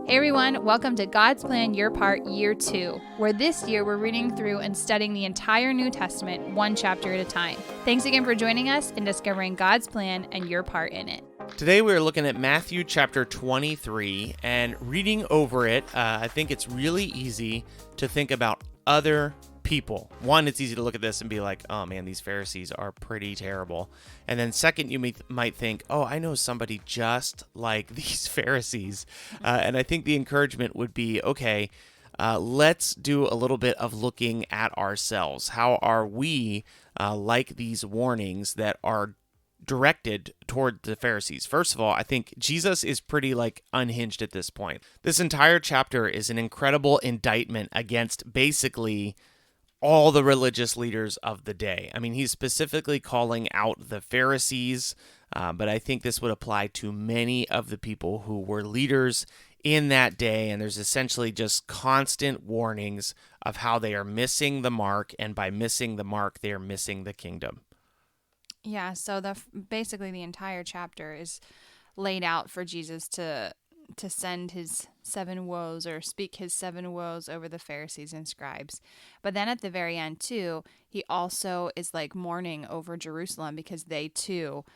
Hey everyone, welcome to God's Plan Your Part Year 2, where this year we're reading through and studying the entire New Testament one chapter at a time. Thanks again for joining us in discovering God's plan and your part in it. Today we're looking at Matthew chapter 23, and reading over it, I think it's really easy to think about other people. One, it's easy to look at this and be like, oh man, these Pharisees are pretty terrible. And then second, you might think, oh, I know somebody just like these Pharisees. And I think the encouragement would be, okay, let's do a little bit of looking at ourselves. How are we like these warnings that are directed toward the Pharisees? First of all, I think Jesus is pretty unhinged at this point. This entire chapter is an incredible indictment against basically all the religious leaders of the day. I mean, he's specifically calling out the Pharisees, but I think this would apply to many of the people who were leaders in that day, and there's essentially just constant warnings of how they are missing the mark, and by missing the mark, they are missing the kingdom. Yeah, so basically the entire chapter is laid out for Jesus to send his 7 woes or speak his 7 woes over the Pharisees and Scribes. But then at the very end too, he also is mourning over Jerusalem because they too,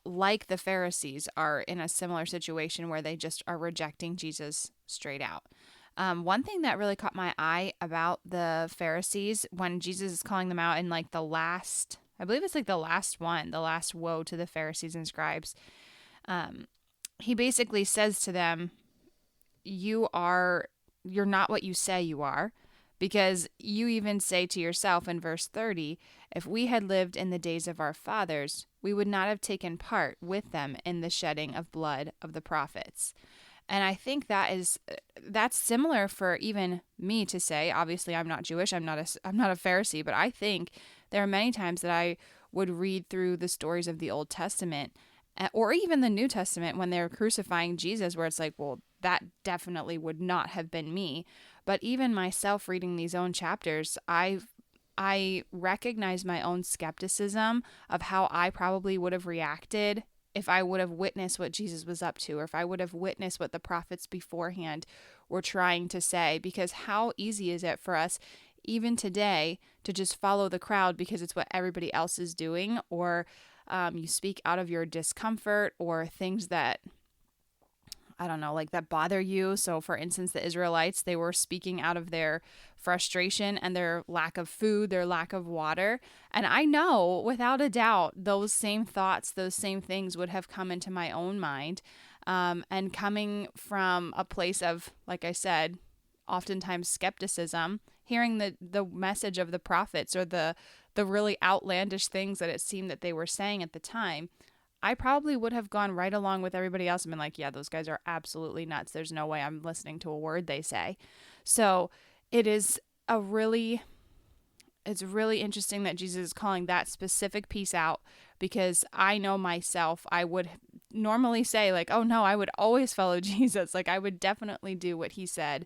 like the Pharisees, are in a similar situation where they just are rejecting Jesus straight out. One thing that really caught my eye about the Pharisees when Jesus is calling them out in the last, I believe it's the last one, the last woe to the Pharisees and Scribes, he basically says to them, you're not what you say you are, because you even say to yourself in verse 30, if we had lived in the days of our fathers, we would not have taken part with them in the shedding of blood of the prophets. And I think that's similar for even me to say. Obviously, I'm not Jewish. I'm not a Pharisee, but I think there are many times that I would read through the stories of the Old Testament or even the New Testament when they're crucifying Jesus, where it's well, that definitely would not have been me. But even myself reading these own chapters, I recognize my own skepticism of how I probably would have reacted if I would have witnessed what Jesus was up to, or if I would have witnessed what the prophets beforehand were trying to say. Because how easy is it for us, even today, to just follow the crowd because it's what everybody else is doing, or you speak out of your discomfort or things that, I don't know, that bother you. So for instance, the Israelites, they were speaking out of their frustration and their lack of food, their lack of water. And I know without a doubt, those same thoughts, those same things would have come into my own mind. And coming from a place of, like I said, oftentimes skepticism, hearing the message of the prophets or the really outlandish things that it seemed that they were saying at the time, I probably would have gone right along with everybody else and been yeah, those guys are absolutely nuts. There's no way I'm listening to a word they say. So it's really interesting that Jesus is calling that specific piece out, because I know myself, I would normally say oh no, I would always follow Jesus. I would definitely do what he said,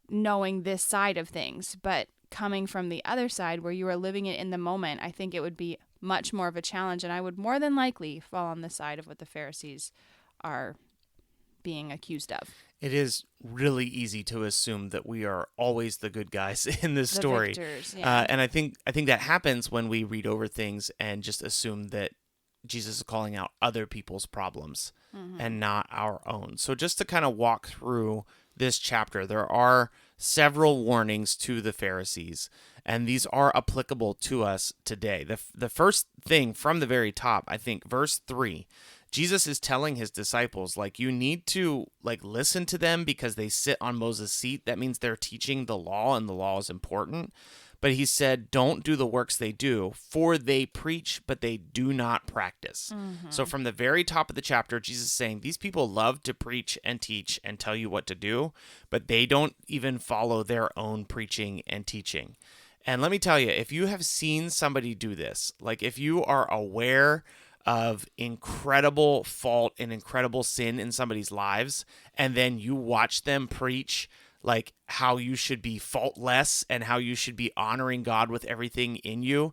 knowing this side of things. But coming from the other side where you are living it in the moment, I think it would be much more of a challenge, and I would more than likely fall on the side of what the Pharisees are being accused of. It is really easy to assume that we are always the good guys in this story. Victors, yeah. And I think that happens when we read over things and just assume that Jesus is calling out other people's problems and not our own. So just to kind of walk through this chapter, there are several warnings to the Pharisees, and these are applicable to us today. The first thing from the very top, I think, verse 3, Jesus is telling his disciples, you need to listen to them because they sit on Moses' seat. That means they're teaching the law, and the law is important. But he said, don't do the works they do, for they preach, but they do not practice. So from the very top of the chapter, Jesus is saying these people love to preach and teach and tell you what to do, but they don't even follow their own preaching and teaching. And let me tell you, if you have seen somebody do this, if you are aware of incredible fault and incredible sin in somebody's lives, and then you watch them preach like how you should be faultless and how you should be honoring God with everything in you,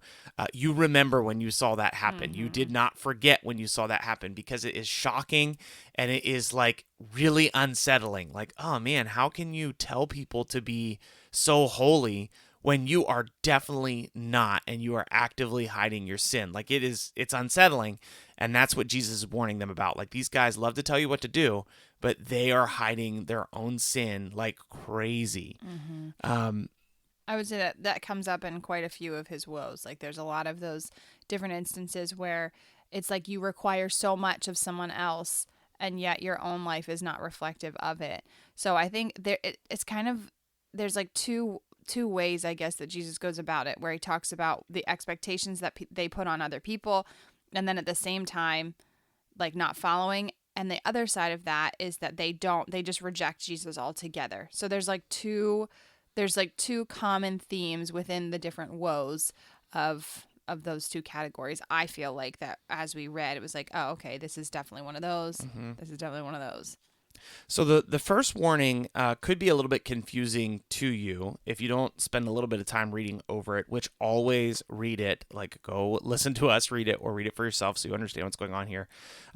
you remember when you saw that happen. You did not forget when you saw that happen, because it is shocking and it is like really unsettling. Like, oh man, how can you tell people to be so holy when you are definitely not, and you are actively hiding your sin? Like, it's unsettling. And that's what Jesus is warning them about. Like, these guys love to tell you what to do, but they are hiding their own sin like crazy. I would say that comes up in quite a few of his woes. Like, there's a lot of those different instances where it's like you require so much of someone else, and yet your own life is not reflective of it. So I think it's kind of, there's like two ways, I guess, that Jesus goes about it, where he talks about the expectations that they put on other people, and then at the same time, like, not following. And the other side of that is that they just reject Jesus altogether. So there's like two common themes within the different woes of those two categories. I feel like that as we read, it was like, oh, okay, this is definitely one of those. This is definitely one of those. So the first warning could be a little bit confusing to you if you don't spend a little bit of time reading over it, which always read it. Like, go listen to us read it, or read it for yourself so you understand what's going on here.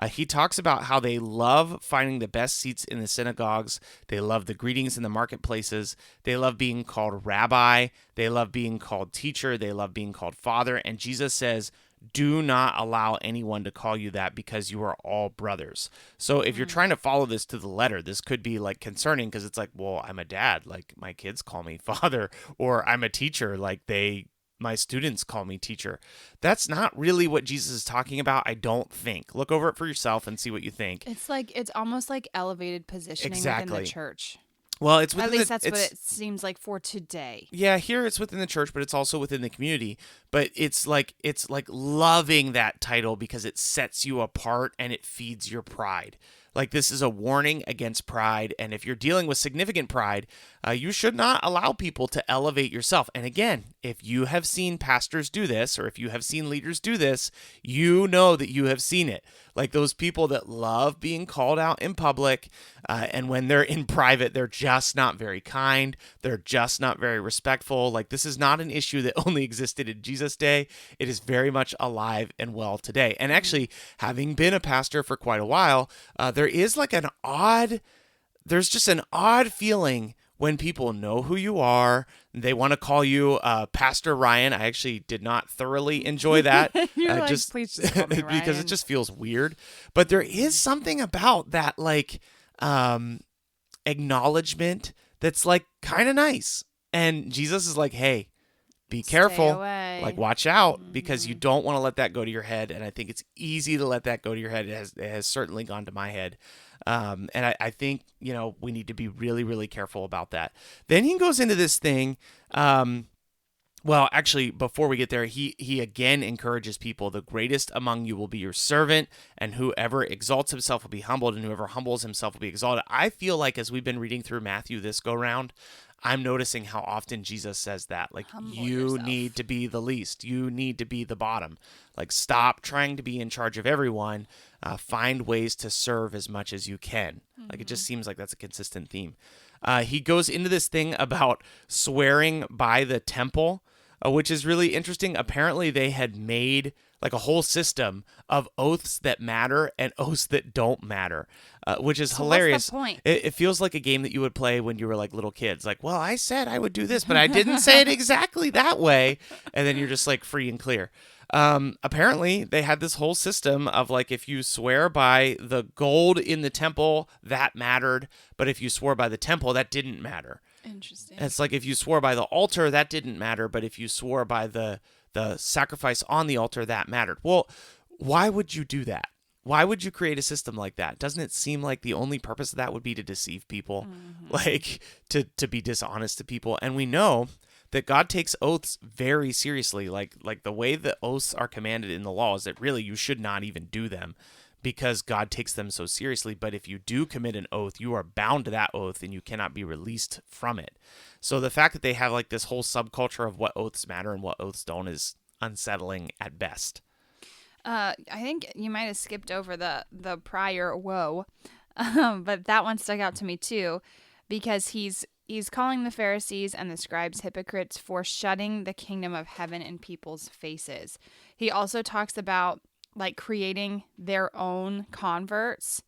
He talks about how they love finding the best seats in the synagogues. They love the greetings in the marketplaces. They love being called rabbi. They love being called teacher. They love being called father. And Jesus says, do not allow anyone to call you that, because you are all brothers. So if you're trying to follow this to the letter, this could be like concerning, because it's like, well, I'm a dad, like my kids call me father, or I'm a teacher, like my students call me teacher. That's not really what Jesus is talking about, I don't think. Look over it for yourself and see what you think. It's almost like elevated positioning within the church. Well, it's within at least that's what it seems like for today. Yeah, here it's within the church, but it's also within the community. But it's like loving that title because it sets you apart and it feeds your pride. Like, this is a warning against pride, and if you're dealing with significant pride, you should not allow people to elevate yourself. And again, if you have seen pastors do this, or if you have seen leaders do this, you know that you have seen it. Like those people that love being called out in public, and when they're in private, they're just not very kind. They're just not very respectful. Like, this is not an issue that only existed in Jesus' day. It is very much alive and well today. And actually, having been a pastor for quite a while, there's just an odd feeling when people know who you are. They want to call you Pastor Ryan. I actually did not thoroughly enjoy that. You're like, please just call me Ryan. Because it just feels weird. But there is something about that, like, acknowledgement that's like kind of nice. And Jesus is like, hey, be careful, like, watch out, because you don't want to let that go to your head. And I think it's easy to let that go to your head. It has certainly gone to my head. And I think, we need to be really, really careful about that. Then he goes into this thing. Well, actually, before we get there, he again encourages people. The greatest among you will be your servant, and whoever exalts himself will be humbled, and whoever humbles himself will be exalted. I feel like as we've been reading through Matthew this go round, I'm noticing how often Jesus says that. Like, you need to be the least. You need to be the bottom. Like, stop trying to be in charge of everyone. Find ways to serve as much as you can. Like, it just seems like that's a consistent theme. He goes into this thing about swearing by the temple, which is really interesting. Apparently, they had made like a whole system of oaths that matter and oaths that don't matter, which is hilarious. What's the point? It feels like a game that you would play when you were like little kids. Like, well, I said I would do this, but I didn't say it exactly that way. And then you're just like free and clear. Apparently, they had this whole system of like, if you swear by the gold in the temple, that mattered. But if you swore by the temple, that didn't matter. Interesting. And it's like, if you swore by the altar, that didn't matter. But if you swore by the sacrifice on the altar, that mattered. Well, why would you do that? Why would you create a system like that? Doesn't it seem like the only purpose of that would be to deceive people, like to be dishonest to people? And we know that God takes oaths very seriously. Like the way that oaths are commanded in the law is that really you should not even do them, because God takes them so seriously. But if you do commit an oath, you are bound to that oath and you cannot be released from it. So the fact that they have like this whole subculture of what oaths matter and what oaths don't is unsettling at best. I think you might have skipped over the prior woe, but that one stuck out to me too, because he's He's calling the Pharisees and the scribes hypocrites for shutting the kingdom of heaven in people's faces. He also talks about like creating their own converts,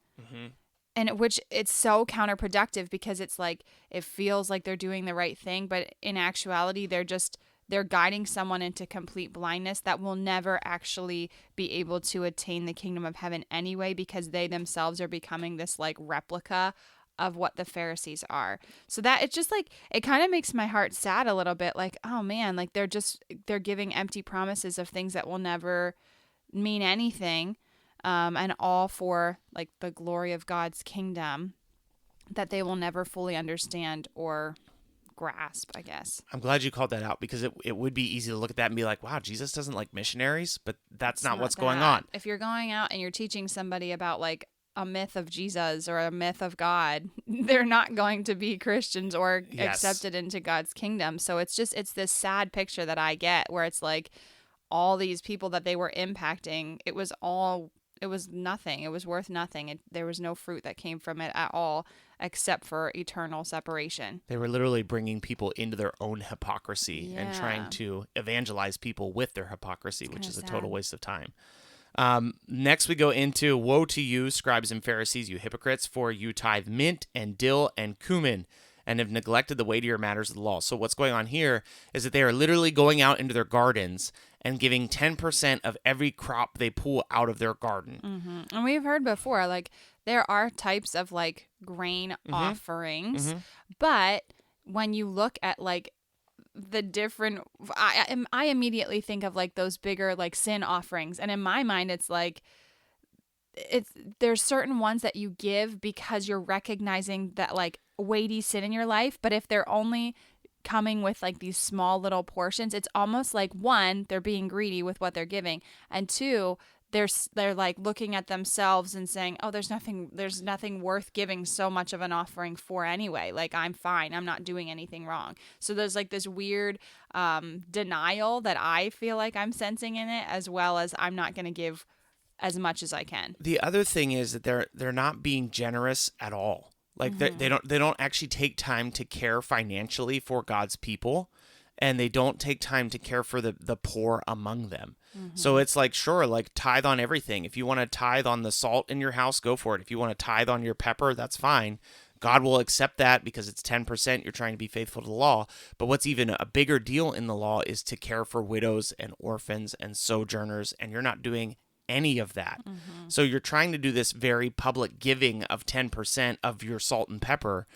and which it's so counterproductive because it's like it feels like they're doing the right thing, but in actuality they're guiding someone into complete blindness that will never actually be able to attain the kingdom of heaven anyway, because they themselves are becoming this like replica of what the Pharisees are. So that it's just like, it kind of makes my heart sad a little bit. Like, oh man, like they're giving empty promises of things that will never mean anything. And all for like the glory of God's kingdom that they will never fully understand or grasp, I guess. I'm glad you called that out, because it would be easy to look at that and be like, wow, Jesus doesn't like missionaries, but that's not what's going on. If you're going out and you're teaching somebody about like a myth of Jesus or a myth of God, they're not going to be Christians or accepted into God's kingdom. So it's this sad picture that I get where it's like all these people that they were impacting, it was nothing. It was worth nothing. There was no fruit that came from it at all, except for eternal separation. They were literally bringing people into their own hypocrisy and trying to evangelize people with their hypocrisy, which is a total waste of time. Next, we go into, woe to you, scribes and Pharisees, you hypocrites, for you tithe mint and dill and cumin, and have neglected the weightier matters of the law. So what's going on here is that they are literally going out into their gardens and giving 10% of every crop they pull out of their garden. Mm-hmm. And we've heard before, like, there are types of, like, grain offerings, but when you look at, like, the different, I immediately think of, like, those bigger, like, sin offerings. And in my mind, it's like, there's certain ones that you give because you're recognizing that, like, weighty sin in your life. But if they're only coming with like these small little portions, it's almost like, one, they're being greedy with what they're giving, and two, they're like looking at themselves and saying, oh, there's nothing worth giving so much of an offering for anyway. Like, I'm fine. I'm not doing anything wrong. So there's like this weird denial that I feel like I'm sensing in it, as well as I'm not going to give as much as I can. The other thing is that they're not being generous at all. Like they don't actually take time to care financially for God's people, and they don't take time to care for the poor among them. So it's like, sure, like tithe on everything. If you want to tithe on the salt in your house, go for it. If you want to tithe on your pepper, that's fine. God will accept that because it's 10%. You're trying to be faithful to the law. But what's even a bigger deal in the law is to care for widows and orphans and sojourners, and you're not doing any of that. So you're trying to do this very public giving of 10% of your salt and pepper,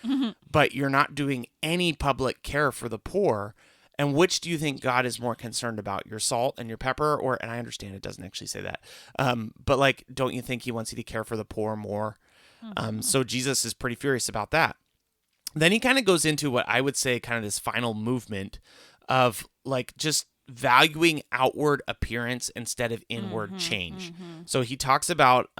but you're not doing any public care for the poor. And which do you think God is more concerned about, your salt and your pepper? And I understand it doesn't actually say that. But like, don't you think he wants you to care for the poor more? So Jesus is pretty furious about that. Then he kind of goes into what I would say kind of this final movement of like just valuing outward appearance instead of inward change. So he talks about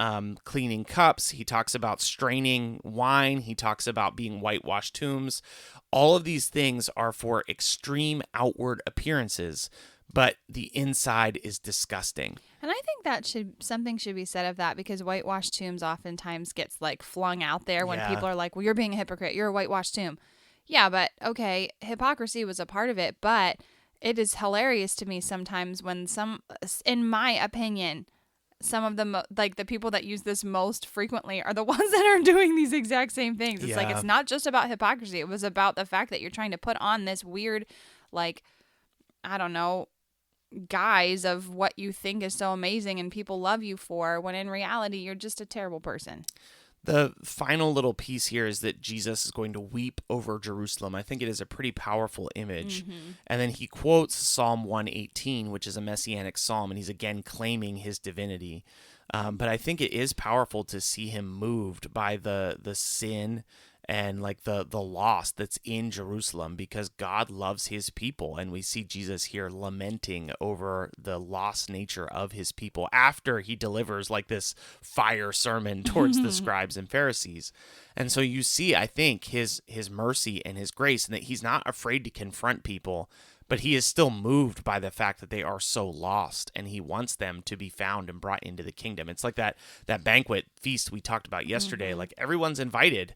cleaning cups. He talks about straining wine. He talks about being whitewashed tombs. All of these things are for extreme outward appearances, but the inside is disgusting. And I think something should be said of that, because whitewashed tombs oftentimes gets like flung out there when people are like, well, you're being a hypocrite. You're a whitewashed tomb. Yeah, but okay, hypocrisy was a part of it, but it is hilarious to me sometimes when in my opinion, some of the like the people that use this most frequently are the ones that are doing these exact same things. It's like, it's not just about hypocrisy. It was about the fact that you're trying to put on this weird, like, I don't know, guise of what you think is so amazing and people love you for, when in reality, you're just a terrible person. The final little piece here is that Jesus is going to weep over Jerusalem. I think it is a pretty powerful image. And then he quotes Psalm 118, which is a messianic psalm, and he's again claiming his divinity. But I think it is powerful to see him moved by the sin and like the loss that's in Jerusalem, because God loves his people. And we see Jesus here lamenting over the lost nature of his people after he delivers like this fire sermon towards the scribes and Pharisees. And so you see, I think, his mercy and his grace, and that he's not afraid to confront people, But he is still moved by the fact that they are so lost, and he wants them to be found and brought into the kingdom. It's like that banquet feast we talked about yesterday. Like everyone's invited.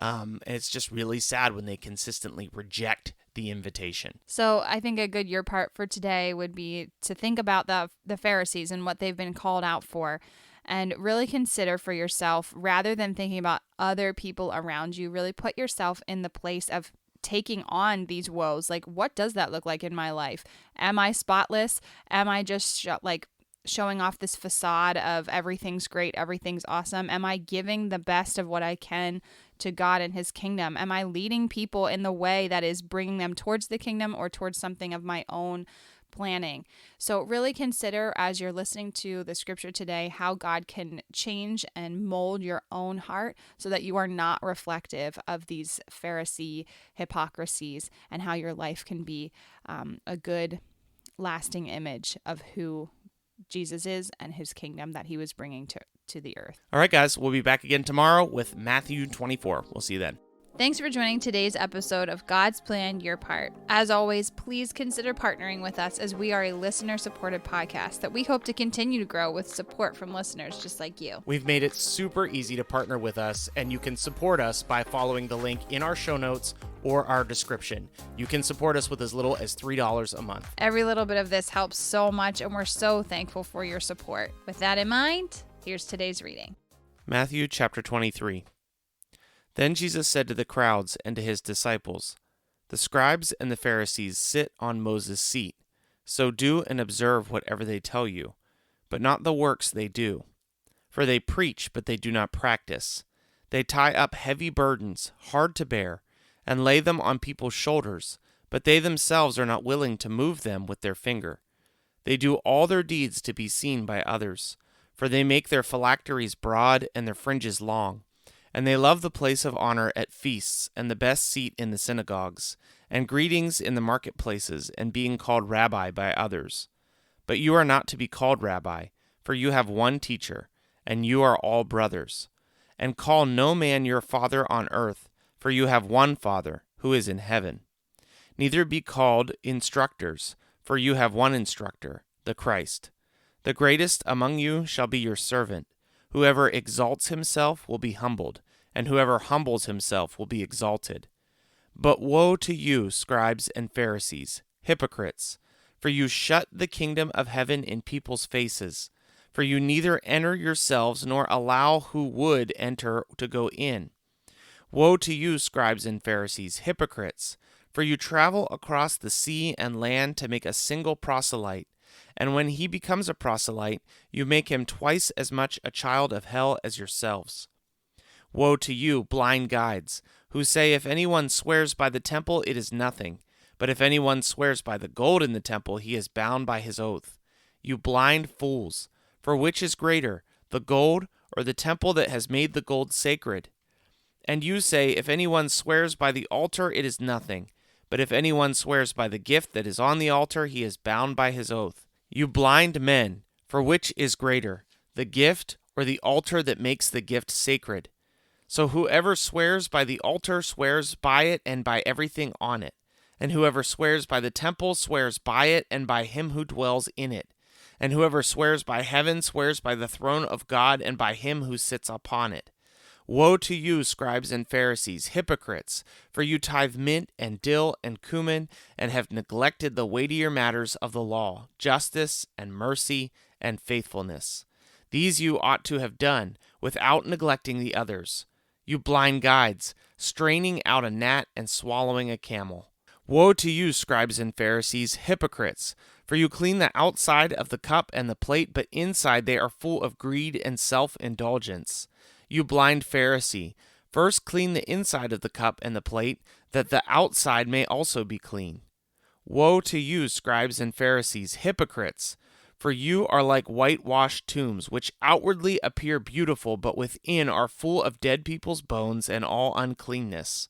And it's just really sad when they consistently reject the invitation. So I think a good your part for today would be to think about the Pharisees and what they've been called out for, and really consider for yourself, rather than thinking about other people around you, really put yourself in the place of taking on these woes. Like, what does that look like in my life? Am I spotless? Am I just showing off this facade of everything's great, everything's awesome? Am I giving the best of what I can to God and his kingdom? Am I leading people in the way that is bringing them towards the kingdom or towards something of my own planning? So really consider, as you're listening to the scripture today, how God can change and mold your own heart so that you are not reflective of these Pharisee hypocrisies, and how your life can be a good, lasting image of who Jesus is and his kingdom that he was bringing to the earth. All right, guys, we'll be back again tomorrow with Matthew 24. We'll see you then. Thanks for joining today's episode of God's Plan, Your Part. As always, please consider partnering with us, as we are a listener-supported podcast that we hope to continue to grow with support from listeners just like you. We've made it super easy to partner with us, and you can support us by following the link in our show notes or our description. You can support us with as little as $3 a month. Every little bit of this helps so much, and we're so thankful for your support. With that in mind, here's today's reading. Matthew chapter 23. Then Jesus said to the crowds and to his disciples, "The scribes and the Pharisees sit on Moses' seat, so do and observe whatever they tell you, but not the works they do. For they preach, but they do not practice. They tie up heavy burdens, hard to bear, and lay them on people's shoulders, but they themselves are not willing to move them with their finger. They do all their deeds to be seen by others, for they make their phylacteries broad and their fringes long. And they love the place of honor at feasts, and the best seat in the synagogues, and greetings in the marketplaces, and being called rabbi by others. But you are not to be called rabbi, for you have one teacher, and you are all brothers. And call no man your father on earth, for you have one Father, who is in heaven. Neither be called instructors, for you have one instructor, the Christ. The greatest among you shall be your servant. Whoever exalts himself will be humbled, and whoever humbles himself will be exalted. But woe to you, scribes and Pharisees, hypocrites! For you shut the kingdom of heaven in people's faces. For you neither enter yourselves nor allow who would enter to go in. Woe to you, scribes and Pharisees, hypocrites! For you travel across the sea and land to make a single proselyte. And when he becomes a proselyte, you make him twice as much a child of hell as yourselves. Woe to you, blind guides, who say, if anyone swears by the temple, it is nothing. But if anyone swears by the gold in the temple, he is bound by his oath. You blind fools, for which is greater, the gold or the temple that has made the gold sacred? And you say, if anyone swears by the altar, it is nothing. But if anyone swears by the gift that is on the altar, he is bound by his oath. You blind men, for which is greater, the gift or the altar that makes the gift sacred? So whoever swears by the altar swears by it and by everything on it. And whoever swears by the temple swears by it and by him who dwells in it. And whoever swears by heaven swears by the throne of God and by him who sits upon it. Woe to you, scribes and Pharisees, hypocrites! For you tithe mint and dill and cumin, and have neglected the weightier matters of the law, justice and mercy and faithfulness. These you ought to have done, without neglecting the others. You blind guides, straining out a gnat and swallowing a camel. Woe to you, scribes and Pharisees, hypocrites! For you clean the outside of the cup and the plate, but inside they are full of greed and self-indulgence. You blind Pharisee, first clean the inside of the cup and the plate, that the outside may also be clean. Woe to you, scribes and Pharisees, hypocrites! For you are like whitewashed tombs, which outwardly appear beautiful, but within are full of dead people's bones and all uncleanness.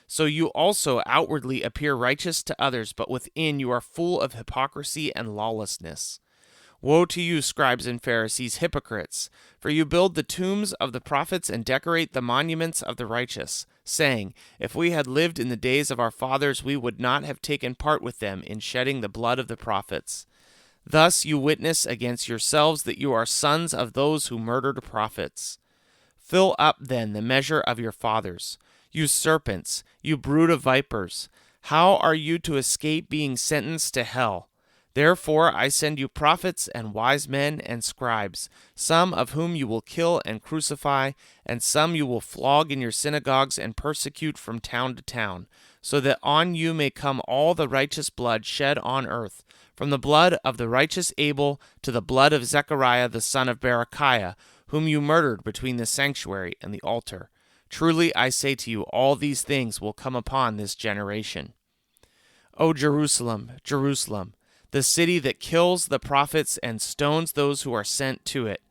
So you also outwardly appear righteous to others, but within you are full of hypocrisy and lawlessness. Woe to you, scribes and Pharisees, hypocrites! For you build the tombs of the prophets and decorate the monuments of the righteous. saying, "If we had lived in the days of our fathers, we would not have taken part with them in shedding the blood of the prophets. Thus you witness against yourselves that you are sons of those who murdered prophets. Fill up then the measure of your fathers. You serpents, you brood of vipers, how are you to escape being sentenced to hell? Therefore I send you prophets and wise men and scribes, some of whom you will kill and crucify, and some you will flog in your synagogues and persecute from town to town, so that on you may come all the righteous blood shed on earth, from the blood of the righteous Abel to the blood of Zechariah the son of Berechiah, whom you murdered between the sanctuary and the altar. Truly I say to you, all these things will come upon this generation. O Jerusalem, Jerusalem, the city that kills the prophets and stones those who are sent to it.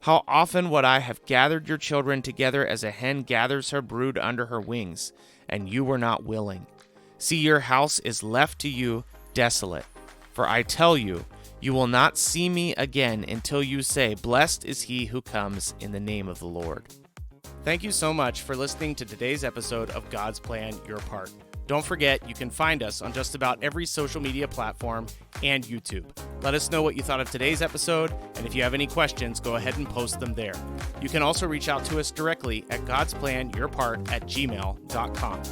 How often would I have gathered your children together as a hen gathers her brood under her wings, and you were not willing. See, your house is left to you desolate. For I tell you, you will not see me again until you say, "Blessed is he who comes in the name of the Lord." Thank you so much for listening to today's episode of God's Plan, Your Part. Don't forget, you can find us on just about every social media platform and YouTube. Let us know what you thought of today's episode, and if you have any questions, go ahead and post them there. You can also reach out to us directly at godsplanyourpart@gmail.com.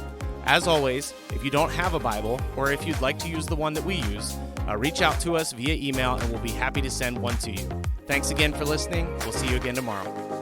As always, if you don't have a Bible, or if you'd like to use the one that we use, reach out to us via email, and we'll be happy to send one to you. Thanks again for listening. We'll see you again tomorrow.